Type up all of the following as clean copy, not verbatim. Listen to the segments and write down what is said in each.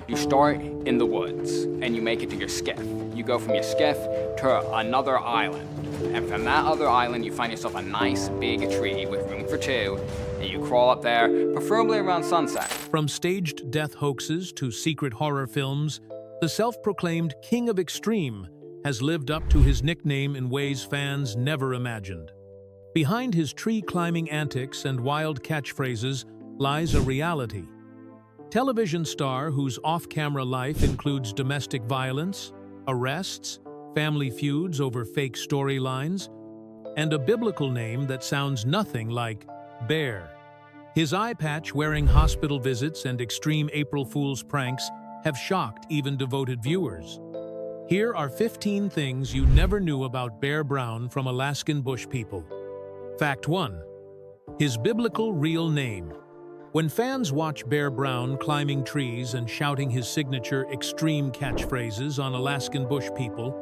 You start in the woods, and you make it to your skiff. You go from your skiff to another island. And from that other island, you find yourself a nice big tree with room for two, and you crawl up there, preferably around sunset. From staged death hoaxes to secret horror films, the self-proclaimed King of Extreme has lived up to his nickname in ways fans never imagined. Behind his tree-climbing antics and wild catchphrases lies a reality. Television star whose off-camera life includes domestic violence, arrests, family feuds over fake storylines, and a biblical name that sounds nothing like Bear. His eye patch wearing hospital visits and extreme April Fool's pranks have shocked even devoted viewers. Here are 15 things you never knew about Bear Brown from Alaskan Bush People. Fact 1. His biblical real name. When fans watch Bear Brown climbing trees and shouting his signature extreme catchphrases on Alaskan Bush People,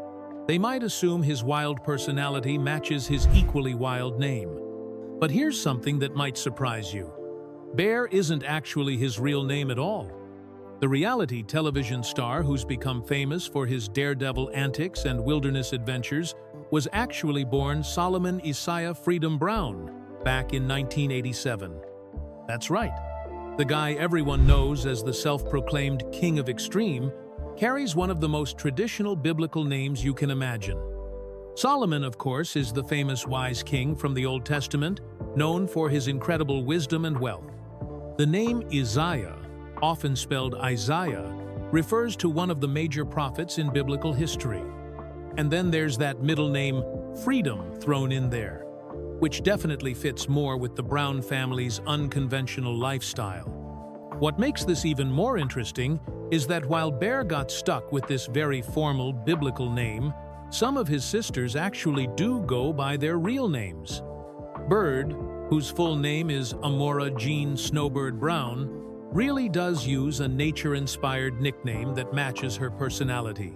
they might assume his wild personality matches his equally wild name. But here's something that might surprise you. Bear isn't actually his real name at all. The reality television star who's become famous for his daredevil antics and wilderness adventures was actually born Solomon Isaiah Freedom Brown back in 1987. That's right. The guy everyone knows as the self-proclaimed King of Extreme carries one of the most traditional biblical names you can imagine. Solomon, of course, is the famous wise king from the Old Testament, known for his incredible wisdom and wealth. The name Isaiah, often spelled Isaiah, refers to one of the major prophets in biblical history. And then there's that middle name, Freedom, thrown in there, which definitely fits more with the Brown family's unconventional lifestyle. What makes this even more interesting is that while Bear got stuck with this very formal biblical name, some of his sisters actually do go by their real names. Bird, whose full name is Amora Jean Snowbird Brown, really does use a nature-inspired nickname that matches her personality.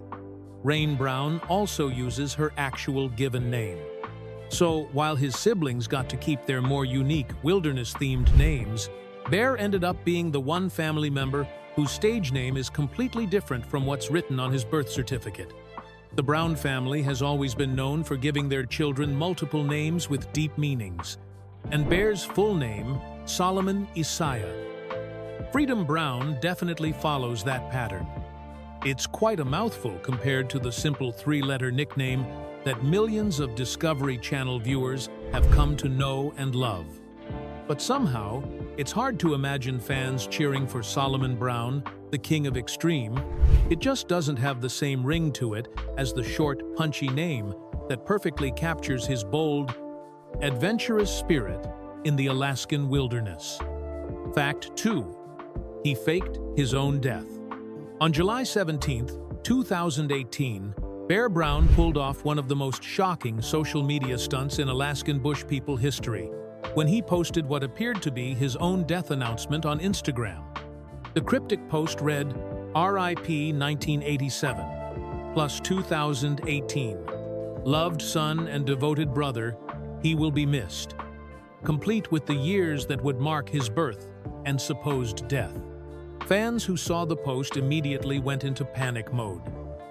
Rain Brown also uses her actual given name. So, while his siblings got to keep their more unique wilderness-themed names, Bear ended up being the one family member whose stage name is completely different from what's written on his birth certificate. The Brown family has always been known for giving their children multiple names with deep meanings, and Bear's full name, Solomon Isaiah. Freedom Brown definitely follows that pattern. It's quite a mouthful compared to the simple three-letter nickname that millions of Discovery Channel viewers have come to know and love. But somehow, it's hard to imagine fans cheering for Solomon Brown, the King of Extreme. It just doesn't have the same ring to it as the short, punchy name that perfectly captures his bold, adventurous spirit in the Alaskan wilderness. Fact 2. He faked his own death. On July 17, 2018, Bear Brown pulled off one of the most shocking social media stunts in Alaskan Bush People history when he posted what appeared to be his own death announcement on Instagram. The cryptic post read, "R.I.P. 1987, plus 2018. Loved son and devoted brother, he will be missed," complete with the years that would mark his birth and supposed death. Fans who saw the post immediately went into panic mode,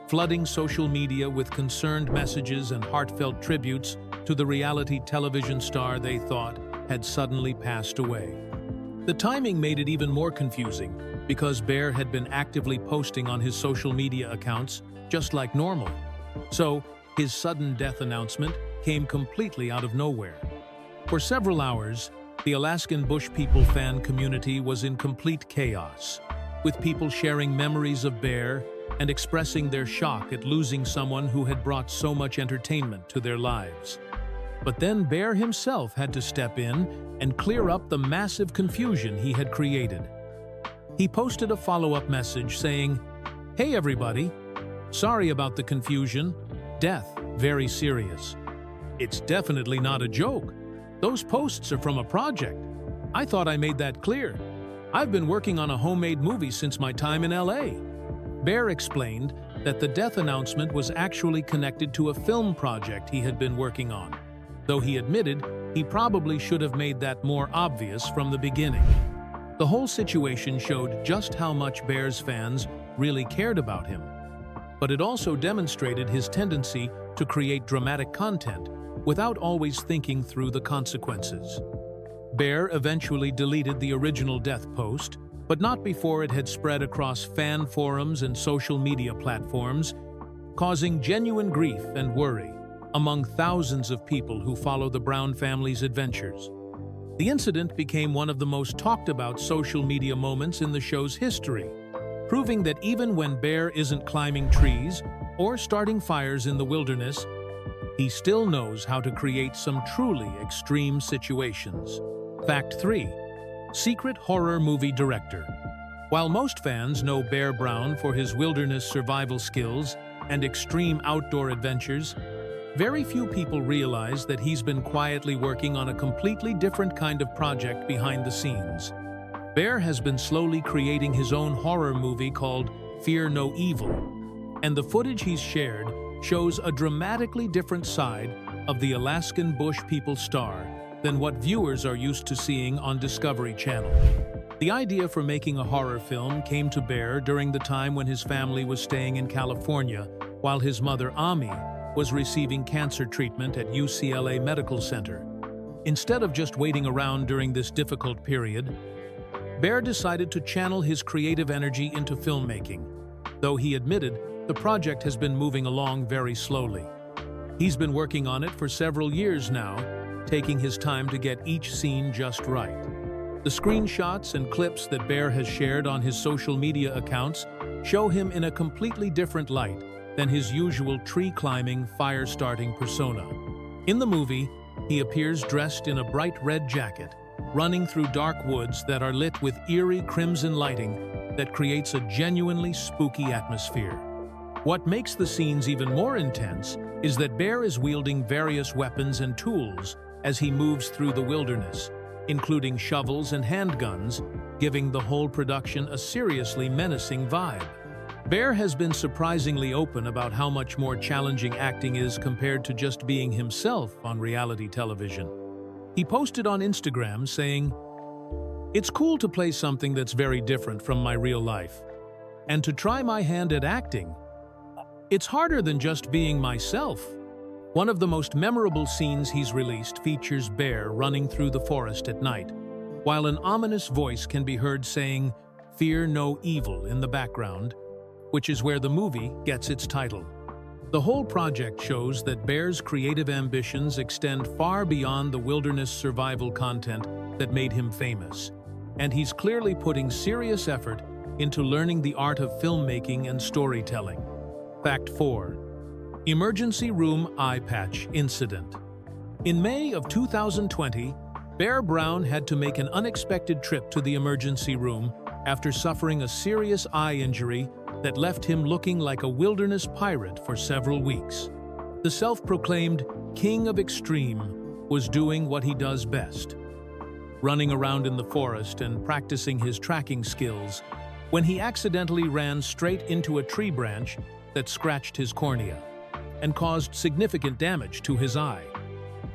flooding social media with concerned messages and heartfelt tributes to the reality television star they thought had suddenly passed away. The timing made it even more confusing because Bear had been actively posting on his social media accounts just like normal. So, his sudden death announcement came completely out of nowhere. For several hours, the Alaskan Bush People fan community was in complete chaos, with people sharing memories of Bear and expressing their shock at losing someone who had brought so much entertainment to their lives. But then Bear himself had to step in and clear up the massive confusion he had created. He posted a follow-up message saying, "Hey everybody, sorry about the confusion. Death, very serious. It's definitely not a joke. Those posts are from a project. I thought I made that clear. I've been working on a homemade movie since my time in LA." Bear explained that the death announcement was actually connected to a film project he had been working on, though he admitted he probably should have made that more obvious from the beginning. The whole situation showed just how much Bear's fans really cared about him, but it also demonstrated his tendency to create dramatic content without always thinking through the consequences. Bear eventually deleted the original death post, but not before it had spread across fan forums and social media platforms, causing genuine grief and worry among thousands of people who follow the Brown family's adventures. The incident became one of the most talked about social media moments in the show's history, proving that even when Bear isn't climbing trees or starting fires in the wilderness, he still knows how to create some truly extreme situations. Fact 3. Secret horror movie director. While most fans know Bear Brown for his wilderness survival skills and extreme outdoor adventures, very few people realize that he's been quietly working on a completely different kind of project behind the scenes. Bear has been slowly creating his own horror movie called Fear No Evil, and the footage he's shared shows a dramatically different side of the Alaskan Bush People star than what viewers are used to seeing on Discovery Channel. The idea for making a horror film came to Bear during the time when his family was staying in California while his mother, Ami, was receiving cancer treatment at UCLA Medical Center. Instead of just waiting around during this difficult period, Bear decided to channel his creative energy into filmmaking, though he admitted the project has been moving along very slowly. He's been working on it for several years now, taking his time to get each scene just right. The screenshots and clips that Bear has shared on his social media accounts show him in a completely different light than his usual tree-climbing, fire-starting persona. In the movie, he appears dressed in a bright red jacket, running through dark woods that are lit with eerie crimson lighting that creates a genuinely spooky atmosphere. What makes the scenes even more intense is that Bear is wielding various weapons and tools as he moves through the wilderness, including shovels and handguns, giving the whole production a seriously menacing vibe. Bear has been surprisingly open about how much more challenging acting is compared to just being himself on reality television. He posted on Instagram saying, "It's cool to play something that's very different from my real life. And to try my hand at acting, it's harder than just being myself." One of the most memorable scenes he's released features Bear running through the forest at night, while an ominous voice can be heard saying, "Fear no evil" in the background, which is where the movie gets its title. The whole project shows that Bear's creative ambitions extend far beyond the wilderness survival content that made him famous, and he's clearly putting serious effort into learning the art of filmmaking and storytelling. Fact 4. Emergency Room Eye Patch Incident. In May of 2020, Bear Brown had to make an unexpected trip to the emergency room after suffering a serious eye injury that left him looking like a wilderness pirate for several weeks. The self-proclaimed King of Extreme was doing what he does best, running around in the forest and practicing his tracking skills, when he accidentally ran straight into a tree branch that scratched his cornea and caused significant damage to his eye.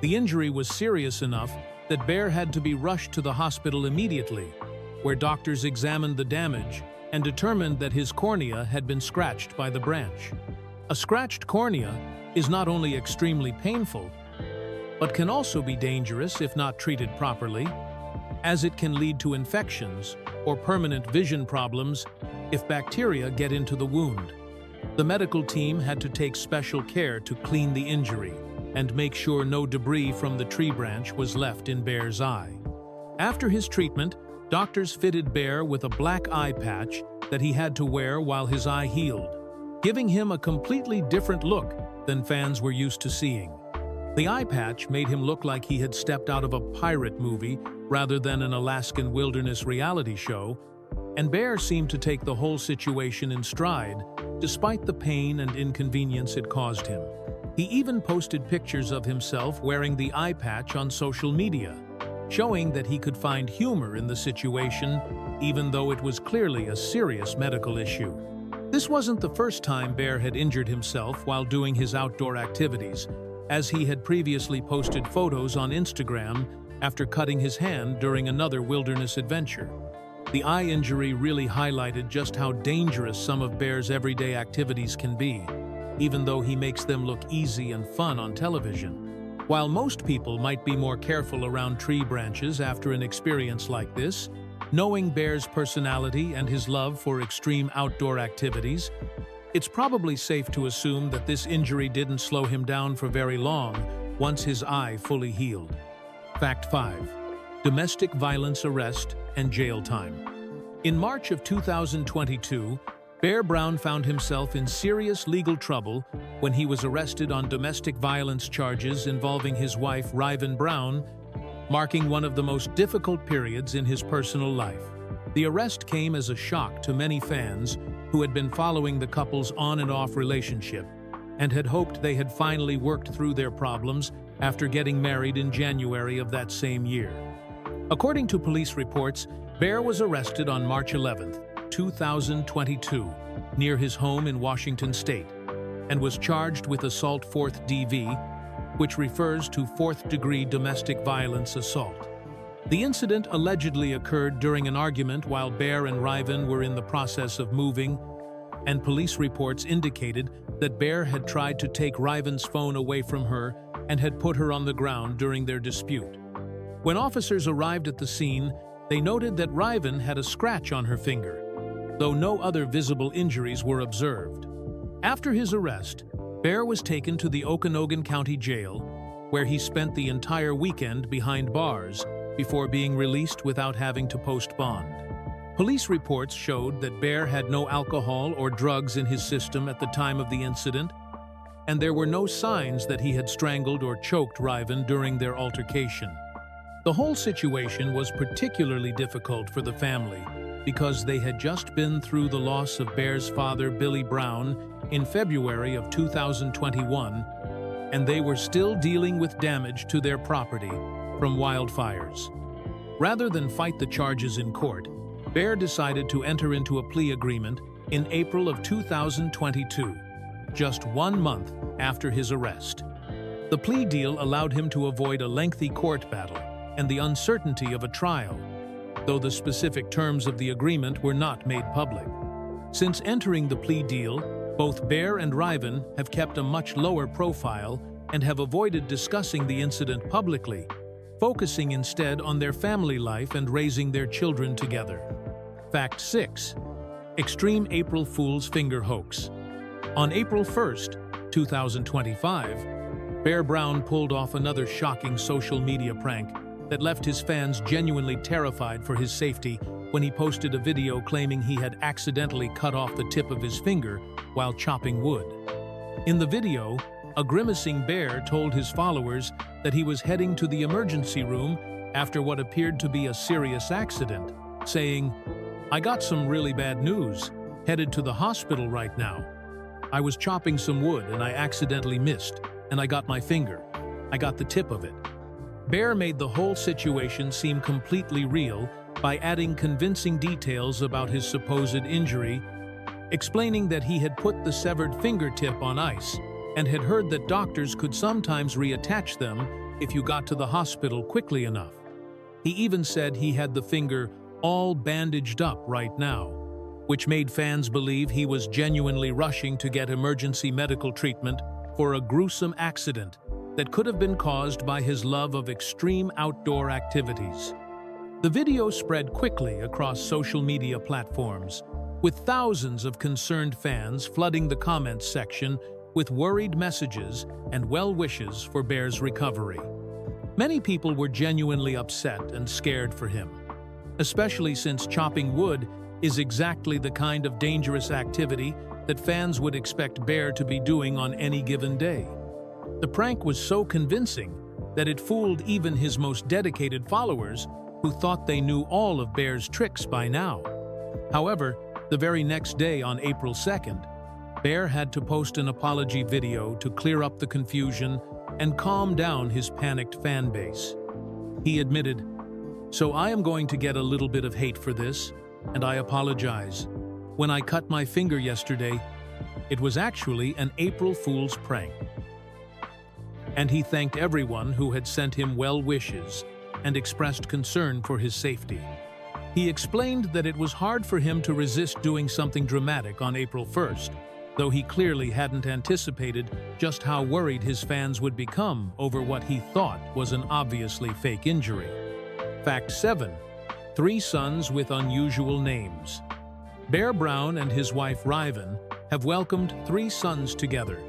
The injury was serious enough that Bear had to be rushed to the hospital immediately, where doctors examined the damage and determined that his cornea had been scratched by the branch. A scratched cornea is not only extremely painful, but can also be dangerous if not treated properly, as it can lead to infections or permanent vision problems if bacteria get into the wound. The medical team had to take special care to clean the injury and make sure no debris from the tree branch was left in Bear's eye. After his treatment, doctors fitted Bear with a black eye patch that he had to wear while his eye healed, giving him a completely different look than fans were used to seeing. The eye patch made him look like he had stepped out of a pirate movie rather than an Alaskan wilderness reality show, and Bear seemed to take the whole situation in stride, despite the pain and inconvenience it caused him. He even posted pictures of himself wearing the eye patch on social media, showing that he could find humor in the situation, even though it was clearly a serious medical issue. This wasn't the first time Bear had injured himself while doing his outdoor activities, as he had previously posted photos on Instagram after cutting his hand during another wilderness adventure. The eye injury really highlighted just how dangerous some of Bear's everyday activities can be, even though he makes them look easy and fun on television. While most people might be more careful around tree branches after an experience like this, knowing Bear's personality and his love for extreme outdoor activities, it's probably safe to assume that this injury didn't slow him down for very long once his eye fully healed. Fact 5. Domestic violence arrest and jail time. In March of 2022, Bear Brown found himself in serious legal trouble when he was arrested on domestic violence charges involving his wife, Riven Brown, marking one of the most difficult periods in his personal life. The arrest came as a shock to many fans who had been following the couple's on and off relationship and had hoped they had finally worked through their problems after getting married in January of that same year. According to police reports, Bear was arrested on March 11, 2022, near his home in Washington State, and was charged with assault 4th DV, which refers to 4th-degree domestic violence assault. The incident allegedly occurred during an argument while Bear and Riven were in the process of moving, and police reports indicated that Bear had tried to take Riven's phone away from her and had put her on the ground during their dispute. When officers arrived at the scene, they noted that Riven had a scratch on her finger, though no other visible injuries were observed. After his arrest, Bear was taken to the Okanogan County Jail, where he spent the entire weekend behind bars before being released without having to post bond. Police reports showed that Bear had no alcohol or drugs in his system at the time of the incident, and there were no signs that he had strangled or choked Riven during their altercation. The whole situation was particularly difficult for the family because they had just been through the loss of Bear's father, Billy Brown, in February of 2021, and they were still dealing with damage to their property from wildfires. Rather than fight the charges in court, Bear decided to enter into a plea agreement in April of 2022, just 1 month after his arrest. The plea deal allowed him to avoid a lengthy court battle and the uncertainty of a trial, though the specific terms of the agreement were not made public. Since entering the plea deal, both Bear and Riven have kept a much lower profile and have avoided discussing the incident publicly, focusing instead on their family life and raising their children together. Fact 6. Extreme April Fool's Finger Hoax. On April 1st, 2025, Bear Brown pulled off another shocking social media prank that left his fans genuinely terrified for his safety when he posted a video claiming he had accidentally cut off the tip of his finger while chopping wood. In the video, a grimacing bear told his followers that he was heading to the emergency room after what appeared to be a serious accident, saying, "I got some really bad news, headed to the hospital right now. I was chopping some wood and I accidentally missed, and I got my finger. I got the tip of it." Bear made the whole situation seem completely real by adding convincing details about his supposed injury, explaining that he had put the severed fingertip on ice and had heard that doctors could sometimes reattach them if you got to the hospital quickly enough. He even said he had the finger all bandaged up right now, which made fans believe he was genuinely rushing to get emergency medical treatment for a gruesome accident that could have been caused by his love of extreme outdoor activities. The video spread quickly across social media platforms, with thousands of concerned fans flooding the comments section with worried messages and well wishes for Bear's recovery. Many people were genuinely upset and scared for him, especially since chopping wood is exactly the kind of dangerous activity that fans would expect Bear to be doing on any given day. The prank was so convincing that it fooled even his most dedicated followers who thought they knew all of Bear's tricks by now. However, the very next day on April 2nd, Bear had to post an apology video to clear up the confusion and calm down his panicked fan base. He admitted, "So I am going to get a little bit of hate for this, and I apologize. When I cut my finger yesterday, it was actually an April Fool's prank." And he thanked everyone who had sent him well wishes and expressed concern for his safety. He explained that it was hard for him to resist doing something dramatic on April 1st, though he clearly hadn't anticipated just how worried his fans would become over what he thought was an obviously fake injury. Fact 7. 3 sons with unusual names. Bear Brown and his wife Riven have welcomed 3 sons together,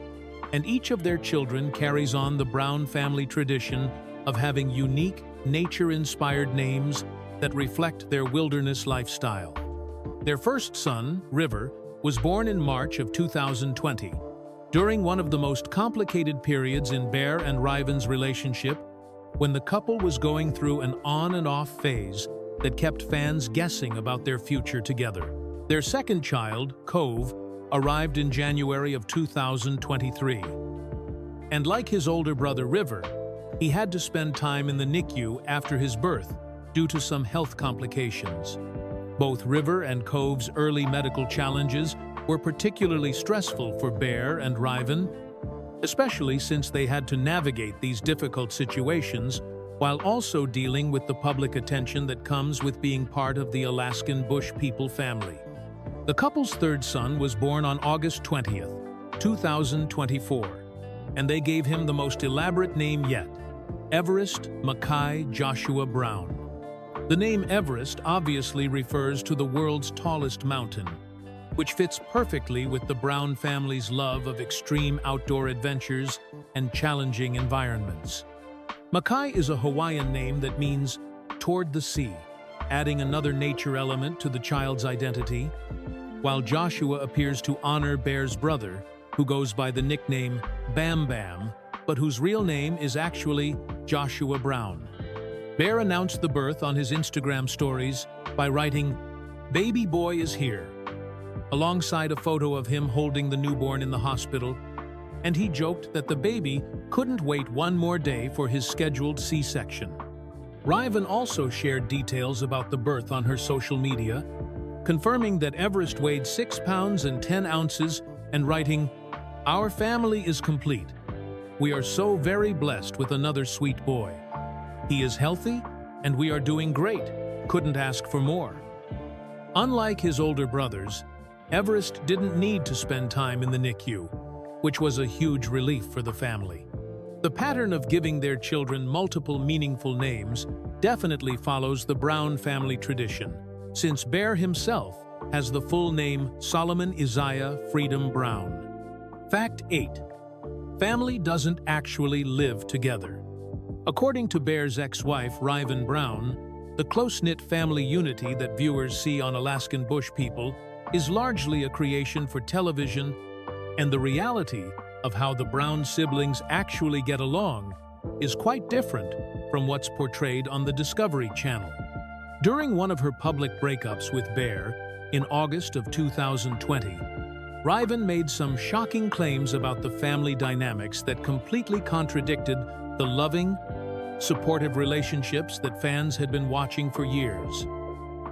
and each of their children carries on the Brown family tradition of having unique, nature-inspired names that reflect their wilderness lifestyle. Their first son, River, was born in March of 2020, during one of the most complicated periods in Bear and Riven's relationship, when the couple was going through an on and off phase that kept fans guessing about their future together. Their second child, Cove, arrived in January of 2023. And like his older brother River, he had to spend time in the NICU after his birth due to some health complications. Both River and Cove's early medical challenges were particularly stressful for Bear and Riven, especially since they had to navigate these difficult situations while also dealing with the public attention that comes with being part of the Alaskan Bush People family. The couple's third son was born on August 20th, 2024, and they gave him the most elaborate name yet, Everest Mackay Joshua Brown. The name Everest obviously refers to the world's tallest mountain, which fits perfectly with the Brown family's love of extreme outdoor adventures and challenging environments. Mackay is a Hawaiian name that means toward the sea, adding another nature element to the child's identity, while Joshua appears to honor Bear's brother, who goes by the nickname Bam Bam, but whose real name is actually Joshua Brown. Bear announced the birth on his Instagram stories by writing, "Baby boy is here," alongside a photo of him holding the newborn in the hospital, and he joked that the baby couldn't wait one more day for his scheduled C-section. Riven also shared details about the birth on her social media, confirming that Everest weighed 6 pounds and 10 ounces and writing, "Our family is complete. We are so very blessed with another sweet boy. He is healthy, and we are doing great. Couldn't ask for more." Unlike his older brothers, Everest didn't need to spend time in the NICU, which was a huge relief for the family. The pattern of giving their children multiple meaningful names definitely follows the Brown family tradition, since Bear himself has the full name Solomon Isaiah Freedom Brown. Fact 8. Family doesn't actually live together. According to Bear's ex-wife, Riven Brown, the close-knit family unity that viewers see on Alaskan Bush People is largely a creation for television, and the reality of how the Brown siblings actually get along is quite different from what's portrayed on the Discovery Channel. During one of her public breakups with Bear in August of 2020, Riven made some shocking claims about the family dynamics that completely contradicted the loving, supportive relationships that fans had been watching for years.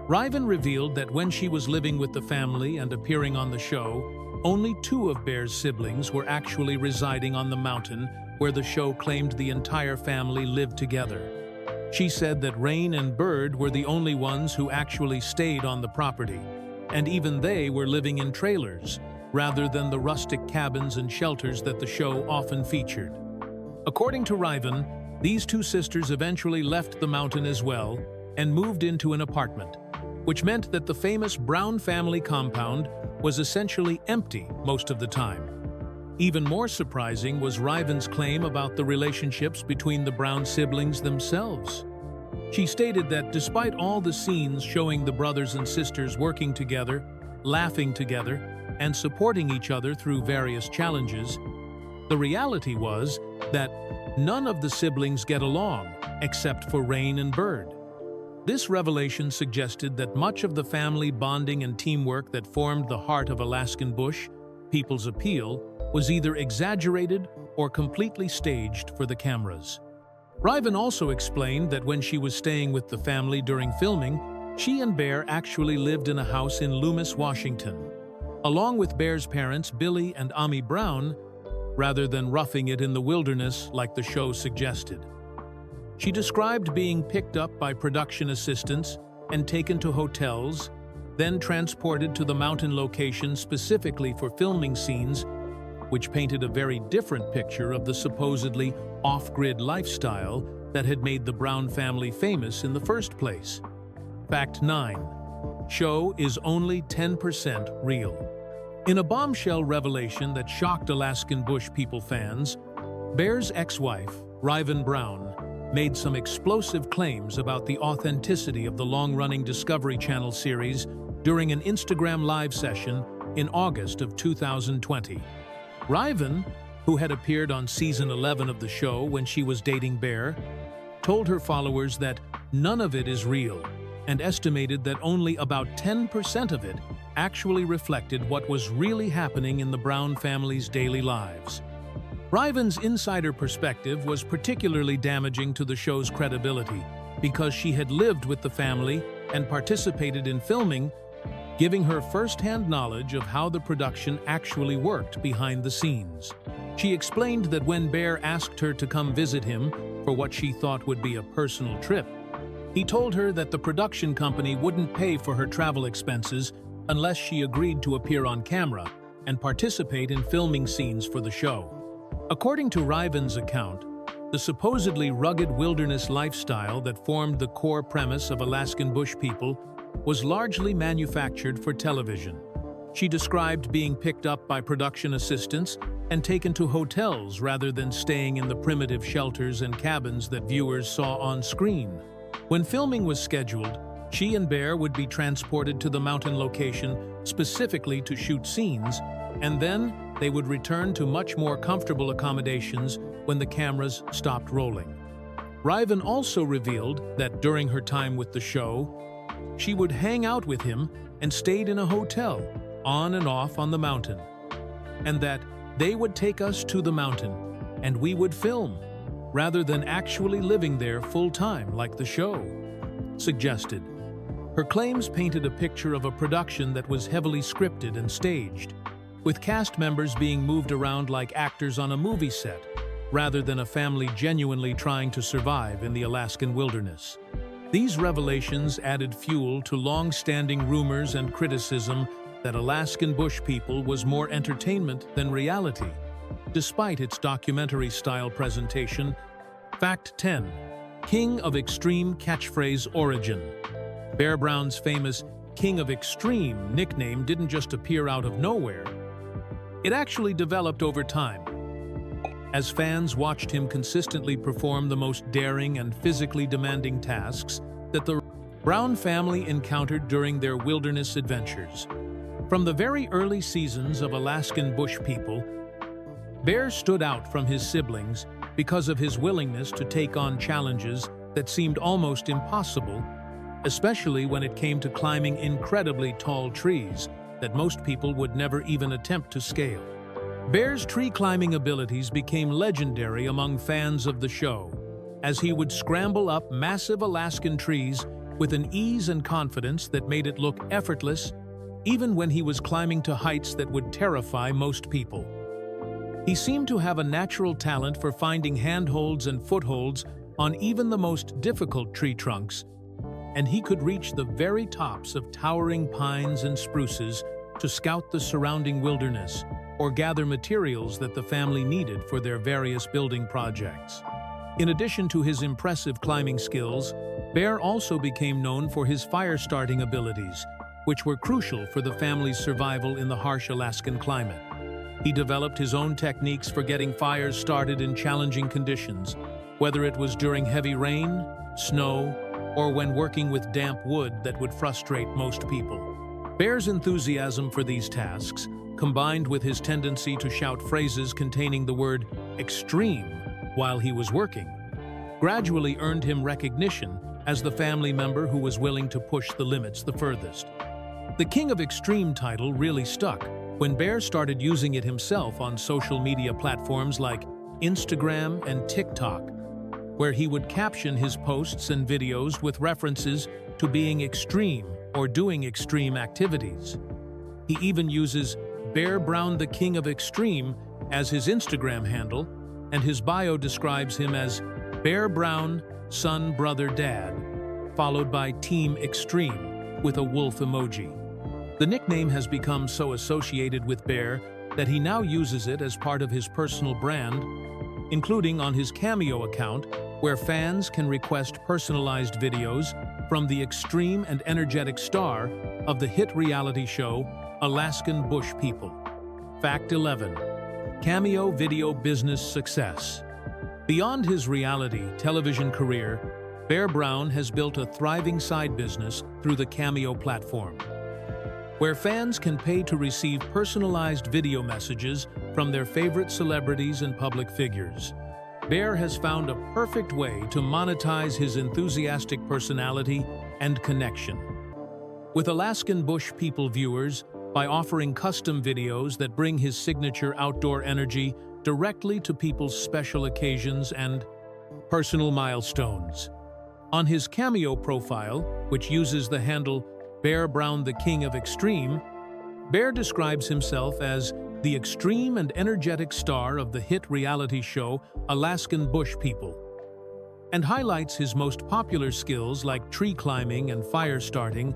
Riven revealed that when she was living with the family and appearing on the show, only 2 of Bear's siblings were actually residing on the mountain where the show claimed the entire family lived together. She said that Rain and Bird were the only ones who actually stayed on the property, and even they were living in trailers, rather than the rustic cabins and shelters that the show often featured. According to Riven, these 2 sisters eventually left the mountain as well and moved into an apartment, which meant that the famous Brown family compound was essentially empty most of the time. Even more surprising was Riven's claim about the relationships between the Brown siblings themselves. She stated that despite all the scenes showing the brothers and sisters working together, laughing together, and supporting each other through various challenges, the reality was that none of the siblings get along, except for Rain and Bird. This revelation suggested that much of the family bonding and teamwork that formed the heart of Alaskan Bush People's appeal was either exaggerated or completely staged for the cameras. Riven also explained that when she was staying with the family during filming, she and Bear actually lived in a house in Loomis, Washington, along with Bear's parents, Billy and Ami Brown, rather than roughing it in the wilderness like the show suggested. She described being picked up by production assistants and taken to hotels, then transported to the mountain location specifically for filming scenes, which painted a very different picture of the supposedly off-grid lifestyle that had made the Brown family famous in the first place. Fact 9. Show is only 10% real. In a bombshell revelation that shocked Alaskan Bush People fans, Bear's ex-wife, Riven Brown, made some explosive claims about the authenticity of the long-running Discovery Channel series during an Instagram live session in August of 2020. Riven, who had appeared on season 11 of the show when she was dating Bear, told her followers that none of it is real and estimated that only about 10% of it actually reflected what was really happening in the Brown family's daily lives. Riven's insider perspective was particularly damaging to the show's credibility because she had lived with the family and participated in filming, giving her first-hand knowledge of how the production actually worked behind the scenes. She explained that when Bear asked her to come visit him for what she thought would be a personal trip, he told her that the production company wouldn't pay for her travel expenses unless she agreed to appear on camera and participate in filming scenes for the show. According to Riven's account, the supposedly rugged wilderness lifestyle that formed the core premise of Alaskan Bush People was largely manufactured for television. She described being picked up by production assistants and taken to hotels rather than staying in the primitive shelters and cabins that viewers saw on screen. When filming was scheduled, she and Bear would be transported to the mountain location specifically to shoot scenes, and then they would return to much more comfortable accommodations when the cameras stopped rolling. Riven also revealed that during her time with the show, she would hang out with him and stayed in a hotel, on and off on the mountain, and that they would take us to the mountain and we would film, rather than actually living there full-time like the show suggested. Her claims painted a picture of a production that was heavily scripted and staged, with cast members being moved around like actors on a movie set, rather than a family genuinely trying to survive in the Alaskan wilderness. These revelations added fuel to long-standing rumors and criticism that Alaskan Bush People was more entertainment than reality, despite its documentary-style presentation. Fact 10. King of Extreme catchphrase origin. Bear Brown's famous King of Extreme nickname didn't just appear out of nowhere. It actually developed over time, as fans watched him consistently perform the most daring and physically demanding tasks that the Brown family encountered during their wilderness adventures. From the very early seasons of Alaskan Bush People, Bear stood out from his siblings because of his willingness to take on challenges that seemed almost impossible, especially when it came to climbing incredibly tall trees that most people would never even attempt to scale. Bear's tree-climbing abilities became legendary among fans of the show, as he would scramble up massive Alaskan trees with an ease and confidence that made it look effortless, even when he was climbing to heights that would terrify most people. He seemed to have a natural talent for finding handholds and footholds on even the most difficult tree trunks, and he could reach the very tops of towering pines and spruces to scout the surrounding wilderness or gather materials that the family needed for their various building projects. In addition to his impressive climbing skills, Bear also became known for his fire-starting abilities, which were crucial for the family's survival in the harsh Alaskan climate. He developed his own techniques for getting fires started in challenging conditions, whether it was during heavy rain, snow, or when working with damp wood that would frustrate most people. Bear's enthusiasm for these tasks, combined with his tendency to shout phrases containing the word extreme while he was working, gradually earned him recognition as the family member who was willing to push the limits the furthest. The King of Extreme title really stuck when Bear started using it himself on social media platforms like Instagram and TikTok, where he would caption his posts and videos with references to being extreme or doing extreme activities. He even uses Bear Brown the King of Extreme as his Instagram handle, and his bio describes him as Bear Brown, son, brother, dad. followed by Team Extreme with a wolf emoji. The nickname has become so associated with Bear that he now uses it as part of his personal brand, including on his Cameo account, where fans can request personalized videos from the extreme and energetic star of the hit reality show Alaskan Bush People. Fact 11. Cameo video business success. Beyond his reality television career, Bear Brown has built a thriving side business through the Cameo platform, where fans can pay to receive personalized video messages from their favorite celebrities and public figures. Bear has found a perfect way to monetize his enthusiastic personality and connection with Alaskan Bush People viewers by offering custom videos that bring his signature outdoor energy directly to people's special occasions and personal milestones. On his Cameo profile, which uses the handle Bear Brown, the King of Extreme, Bear describes himself as the extreme and energetic star of the hit reality show Alaskan Bush People, and highlights his most popular skills like tree climbing and fire starting,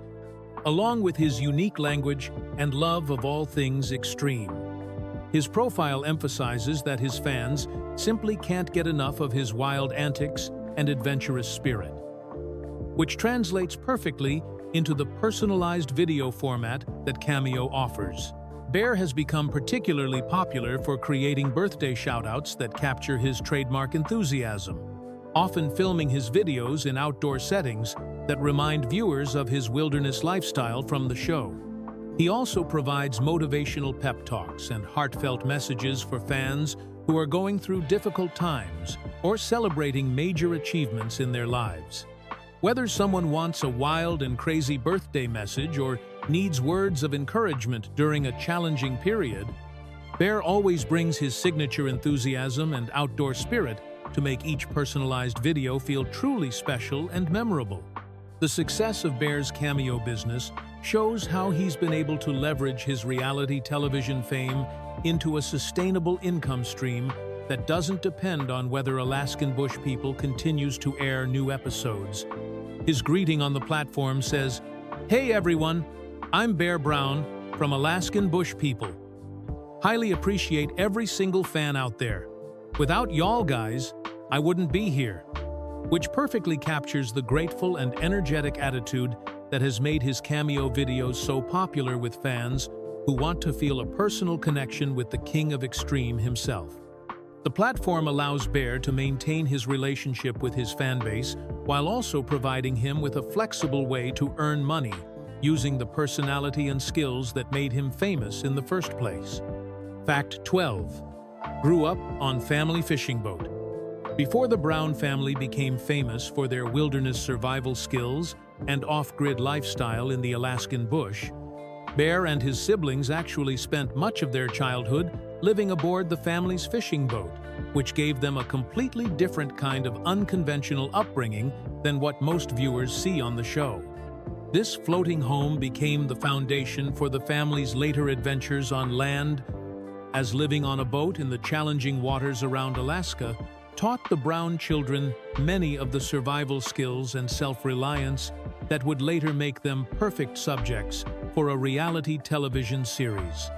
along with his unique language and love of all things extreme. His profile emphasizes that his fans simply can't get enough of his wild antics and adventurous spirit, which translates perfectly into the personalized video format that Cameo offers. Bear has become particularly popular for creating birthday shoutouts that capture his trademark enthusiasm, often filming his videos in outdoor settings that remind viewers of his wilderness lifestyle from the show. He also provides motivational pep talks and heartfelt messages for fans who are going through difficult times or celebrating major achievements in their lives. Whether someone wants a wild and crazy birthday message or needs words of encouragement during a challenging period, Bear always brings his signature enthusiasm and outdoor spirit to make each personalized video feel truly special and memorable. The success of Bear's Cameo business shows how he's been able to leverage his reality television fame into a sustainable income stream that doesn't depend on whether Alaskan Bush People continues to air new episodes. His greeting on the platform says, "Hey everyone, I'm Bear Brown from Alaskan Bush People. Highly appreciate every single fan out there. Without y'all guys, I wouldn't be here," which perfectly captures the grateful and energetic attitude that has made his Cameo videos so popular with fans who want to feel a personal connection with the King of Extreme himself. The platform allows Bear to maintain his relationship with his fanbase while also providing him with a flexible way to earn money using the personality and skills that made him famous in the first place. Fact 12. Grew up on family fishing boat. Before the Brown family became famous for their wilderness survival skills and off-grid lifestyle in the Alaskan bush, Bear and his siblings actually spent much of their childhood living aboard the family's fishing boat, which gave them a completely different kind of unconventional upbringing than what most viewers see on the show. This floating home became the foundation for the family's later adventures on land, as living on a boat in the challenging waters around Alaska taught the Brown children many of the survival skills and self-reliance that would later make them perfect subjects for a reality television series.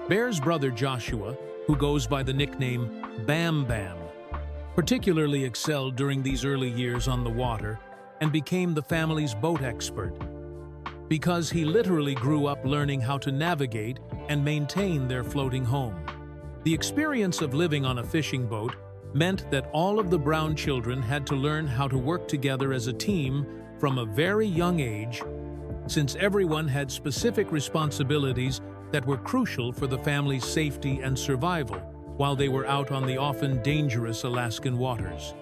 Bear's brother Joshua, who goes by the nickname Bam Bam, particularly excelled during these early years on the water and became the family's boat expert, because he literally grew up learning how to navigate and maintain their floating home. The experience of living on a fishing boat meant that all of the Brown children had to learn how to work together as a team from a very young age, since everyone had specific responsibilities that were crucial for the family's safety and survival while they were out on the often dangerous Alaskan waters.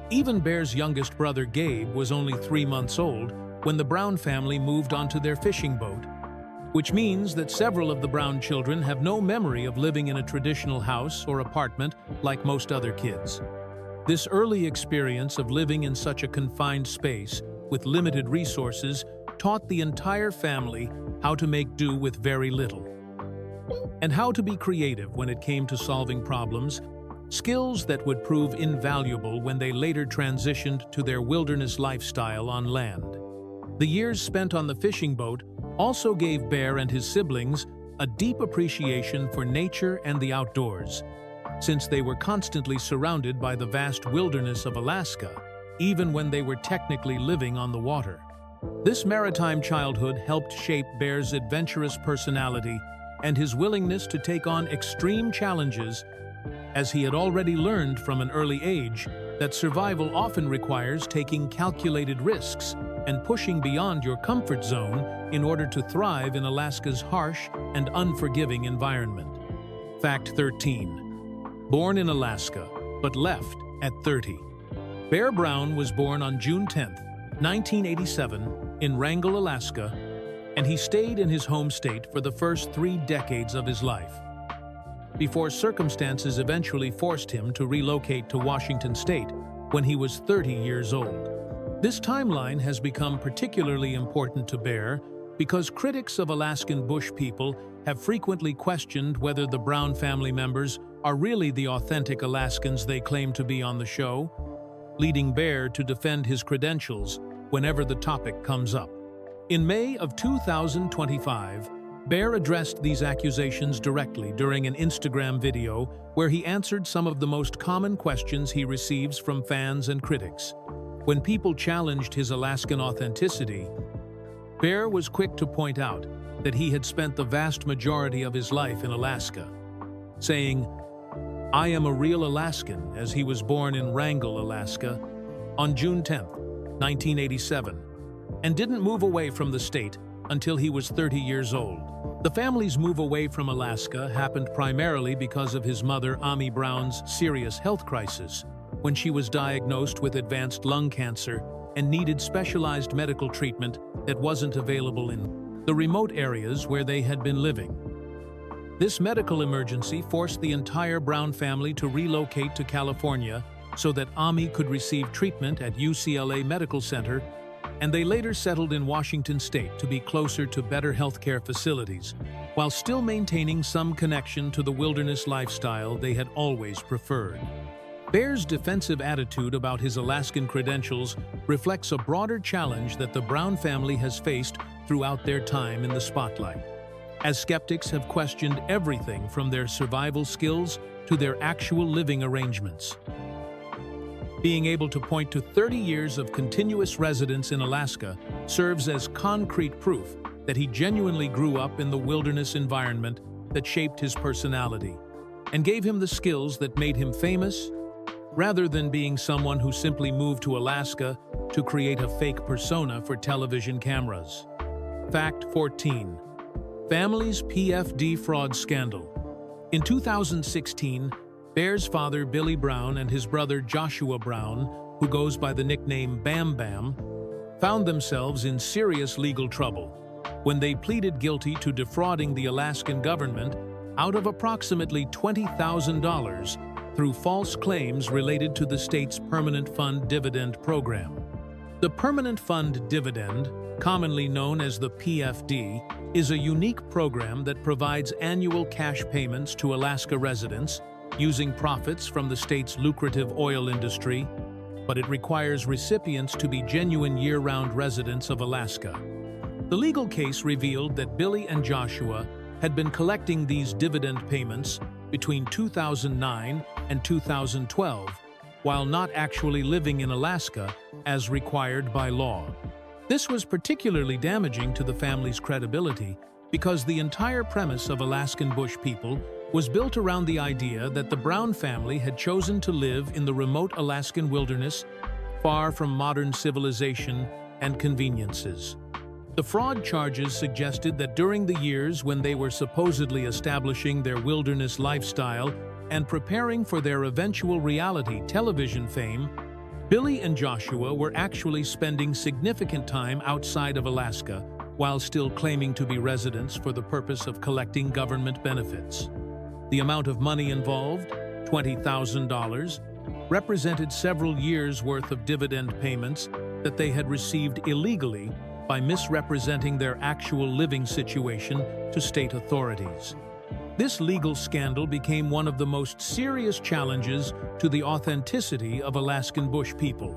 Even Bear's youngest brother Gabe was only 3 months old when the Brown family moved onto their fishing boat, which means that several of the Brown children have no memory of living in a traditional house or apartment like most other kids. This early experience of living in such a confined space with limited resources taught the entire family how to make do with very little, and how to be creative when it came to solving problems, skills that would prove invaluable when they later transitioned to their wilderness lifestyle on land. The years spent on the fishing boat also gave Bear and his siblings a deep appreciation for nature and the outdoors, since they were constantly surrounded by the vast wilderness of Alaska, even when they were technically living on the water. This maritime childhood helped shape Bear's adventurous personality and his willingness to take on extreme challenges, as he had already learned from an early age that survival often requires taking calculated risks and pushing beyond your comfort zone in order to thrive in Alaska's harsh and unforgiving environment. Fact 13. Born in Alaska, but left at 30. Bear Brown was born on June 10, 1987, in Wrangell, Alaska, and he stayed in his home state for the first 3 decades of his life, before circumstances eventually forced him to relocate to Washington State when he was 30 years old. This timeline has become particularly important to Bear because critics of Alaskan Bush People have frequently questioned whether the Brown family members are really the authentic Alaskans they claim to be on the show, leading Bear to defend his credentials whenever the topic comes up. In May of 2025, Bear addressed these accusations directly during an Instagram video where he answered some of the most common questions he receives from fans and critics. When people challenged his Alaskan authenticity, Bear was quick to point out that he had spent the vast majority of his life in Alaska, saying, "I am a real Alaskan," as he was born in Wrangell, Alaska, on June 10, 1987, and didn't move away from the state until he was 30 years old. The family's move away from Alaska happened primarily because of his mother, Ami Brown's serious health crisis, when she was diagnosed with advanced lung cancer and needed specialized medical treatment that wasn't available in the remote areas where they had been living. This medical emergency forced the entire Brown family to relocate to California so that Ami could receive treatment at UCLA Medical Center, and they later settled in Washington State to be closer to better healthcare facilities, while still maintaining some connection to the wilderness lifestyle they had always preferred. Bear's defensive attitude about his Alaskan credentials reflects a broader challenge that the Brown family has faced throughout their time in the spotlight, as skeptics have questioned everything from their survival skills to their actual living arrangements. Being able to point to 30 years of continuous residence in Alaska serves as concrete proof that he genuinely grew up in the wilderness environment that shaped his personality and gave him the skills that made him famous, rather than being someone who simply moved to Alaska to create a fake persona for television cameras. Fact 14. Family's PFD fraud scandal. In 2016, Bear's father, Billy Brown, and his brother, Joshua Brown, who goes by the nickname Bam Bam, found themselves in serious legal trouble when they pleaded guilty to defrauding the Alaskan government out of approximately $20,000 through false claims related to the state's Permanent Fund Dividend program. The Permanent Fund Dividend, commonly known as the PFD, is a unique program that provides annual cash payments to Alaska residents using profits from the state's lucrative oil industry, but it requires recipients to be genuine year-round residents of Alaska. The legal case revealed that Billy and Joshua had been collecting these dividend payments between 2009 and 2012, while not actually living in Alaska as required by law. This was particularly damaging to the family's credibility because the entire premise of Alaskan Bush People was built around the idea that the Brown family had chosen to live in the remote Alaskan wilderness, far from modern civilization and conveniences. The fraud charges suggested that during the years when they were supposedly establishing their wilderness lifestyle and preparing for their eventual reality television fame, Billy and Joshua were actually spending significant time outside of Alaska while still claiming to be residents for the purpose of collecting government benefits. The amount of money involved, $20,000, represented several years' worth of dividend payments that they had received illegally by misrepresenting their actual living situation to state authorities. This legal scandal became one of the most serious challenges to the authenticity of Alaskan Bush people,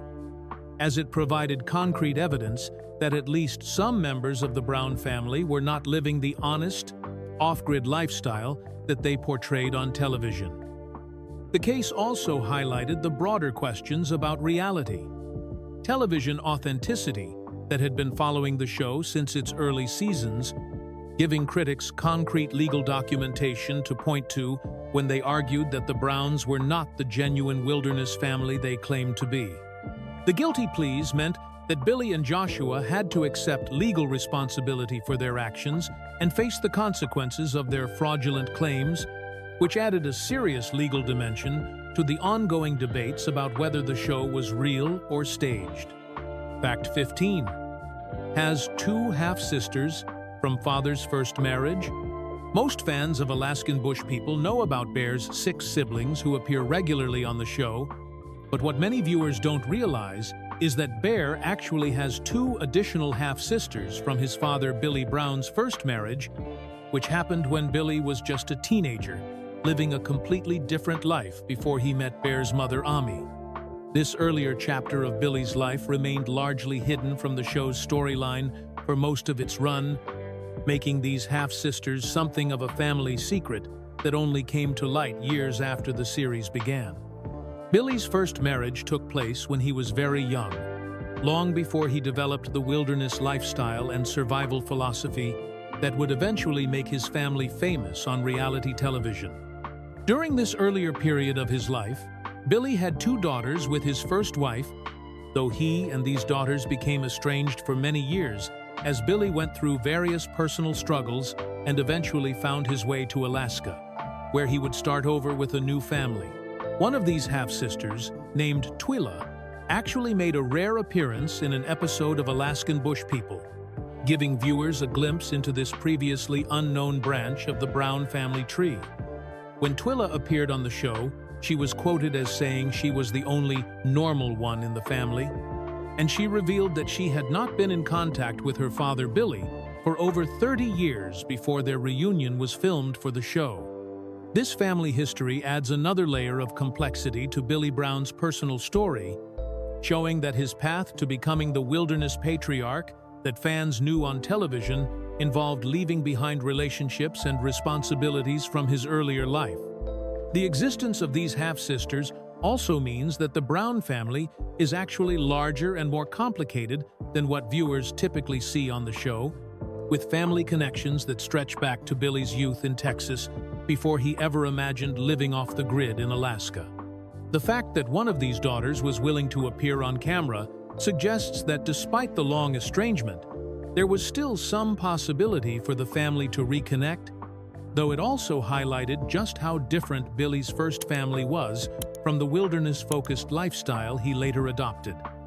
as it provided concrete evidence that at least some members of the Brown family were not living the honest, off-grid lifestyle that they portrayed on television. The case also highlighted the broader questions about reality. Television authenticity that had been following the show since its early seasons, giving critics concrete legal documentation to point to when they argued that the Browns were not the genuine wilderness family they claimed to be. The guilty pleas meant that Billy and Joshua had to accept legal responsibility for their actions and face the consequences of their fraudulent claims, which added a serious legal dimension to the ongoing debates about whether the show was real or staged. Fact 15. Has two half-sisters from father's first marriage? Most fans of Alaskan Bush People know about Bear's 6 siblings who appear regularly on the show, but what many viewers don't realize is that Bear actually has 2 additional half-sisters from his father Billy Brown's first marriage, which happened when Billy was just a teenager, living a completely different life before he met Bear's mother Ami. This earlier chapter of Billy's life remained largely hidden from the show's storyline for most of its run, making these half-sisters something of a family secret that only came to light years after the series began. Billy's first marriage took place when he was very young, long before he developed the wilderness lifestyle and survival philosophy that would eventually make his family famous on reality television. During this earlier period of his life, Billy had 2 daughters with his first wife, though he and these daughters became estranged for many years as Billy went through various personal struggles and eventually found his way to Alaska, where he would start over with a new family. One of these half-sisters, named Twila, actually made a rare appearance in an episode of Alaskan Bush People, giving viewers a glimpse into this previously unknown branch of the Brown family tree. When Twila appeared on the show, she was quoted as saying she was the only normal one in the family, and she revealed that she had not been in contact with her father Billy for over 30 years before their reunion was filmed for the show. This family history adds another layer of complexity to Billy Brown's personal story, showing that his path to becoming the wilderness patriarch that fans knew on television involved leaving behind relationships and responsibilities from his earlier life. The existence of these half-sisters also means that the Brown family is actually larger and more complicated than what viewers typically see on the show, with family connections that stretch back to Billy's youth in Texas before he ever imagined living off the grid in Alaska. The fact that one of these daughters was willing to appear on camera suggests that despite the long estrangement, there was still some possibility for the family to reconnect, though it also highlighted just how different Billy's first family was from the wilderness-focused lifestyle he later adopted.